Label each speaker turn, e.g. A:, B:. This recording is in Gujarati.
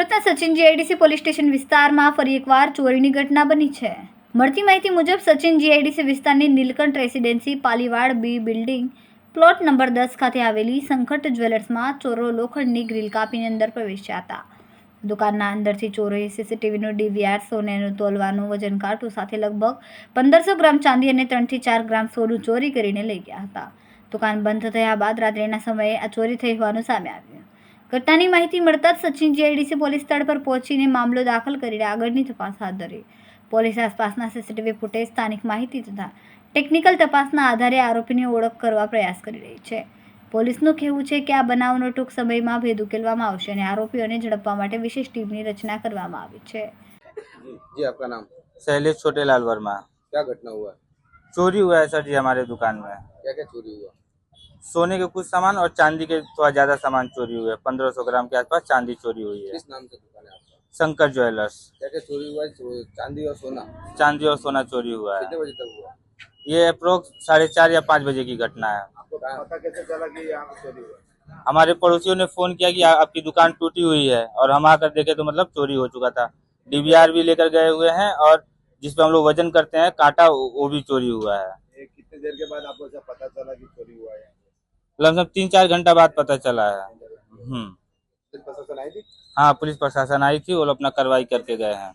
A: સુરતના સચિન જીઆઈડીસી પોલીસ સ્ટેશન વિસ્તારમાં ફરી એકવાર ચોરીની ઘટના બની છે। મળતી માહિતી મુજબ સચિન જીઆઈડીસી વિસ્તારની નીલકંઠ રેસિડેન્સી પાલીવાડ બી બિલ્ડિંગ પ્લોટ નંબર 10 ખાતે આવેલી સંકટ જ્વેલર્સમાં ચોરો લોખંડની ગ્રીલ કાપીને અંદર પ્રવેશ્યા હતા। દુકાનના અંદરથી ચોરોએ સીસીટીવીનું ડીવીઆર, સોનાનું તોલવાનું વજન કાંટું સાથે લગભગ 1500 ગ્રામ ચાંદી અને 3 થી 4 ગ્રામ સોનું ચોરી કરીને લઈ ગયા હતા। દુકાન બંધ થયા બાદ રાત્રિના સમયે આ ચોરી થઈ હોવાનું સામે આવ્યું। ઘટનાની માહિતી મળતા જ સચિન જીઆઈડીસી પોલીસ સ્થળ પર પહોંચીને મામલો દાખલ કરીને આગળની તપાસ હાથ ધરી। પોલીસ આસપાસના સીસીટીવી ફૂટેજ, સ્થાનિક માહિતી તથા ટેકનિકલ તપાસના આધારે આરોપીની ઓળખ કરવા પ્રયાસ કરી રહી છે। પોલીસનું કહેવું છે કે આ બનાવનો ટૂંક સમયમાં ભેદ ઉકેલવામાં આવશે અને આરોપીઓને ઝડપવા માટે વિશેષ ટીમની રચના કરવામાં આવી છે।
B: जी आपका नाम?
C: शैलेश छोटेलाल वर्मा।
B: क्या घटना हुआ?
C: चोरी हुआ है सर जी हमारे दुकान में।
B: क्या क्या चोरी हुआ?
C: सोने के कुछ सामान और चांदी के थोड़ा ज्यादा सामान चोरी हुए। 1500 ग्राम के आसपास चांदी चोरी हुई है।
B: किस नाम से दुकान है आपका?
C: शंकर ज्वेलर्स।
B: क्या क्या चोरी हुआ है? चांदी और सोना?
C: चांदी और सोना चोरी हुआ है।
B: कितने बजे तक हुआ?
C: ये अप्रोक्स 4:30 या 5 बजे की घटना है।
B: आपको पता कैसे चला कि यहाँ पे चोरी हुआ?
C: हमारे पड़ोसियों ने फोन किया कि आपकी दुकान टूटी हुई है और हम आकर देखे तो मतलब चोरी हो चुका था। डीवीआर भी लेकर गए हुए हैं और जिस पे हम लोग वजन करते हैं कांटा, वो भी चोरी हुआ है।
B: कितने देर के बाद आपको जब पता चला कि चोरी हुआ है?
C: लगभग 3-4 घंटा बाद पता चला है।
B: पुलिस प्रशासन आई थी?
C: हाँ, पुलिस प्रशासन आई थी, वो लोग अपना कार्रवाई करके गए हैं।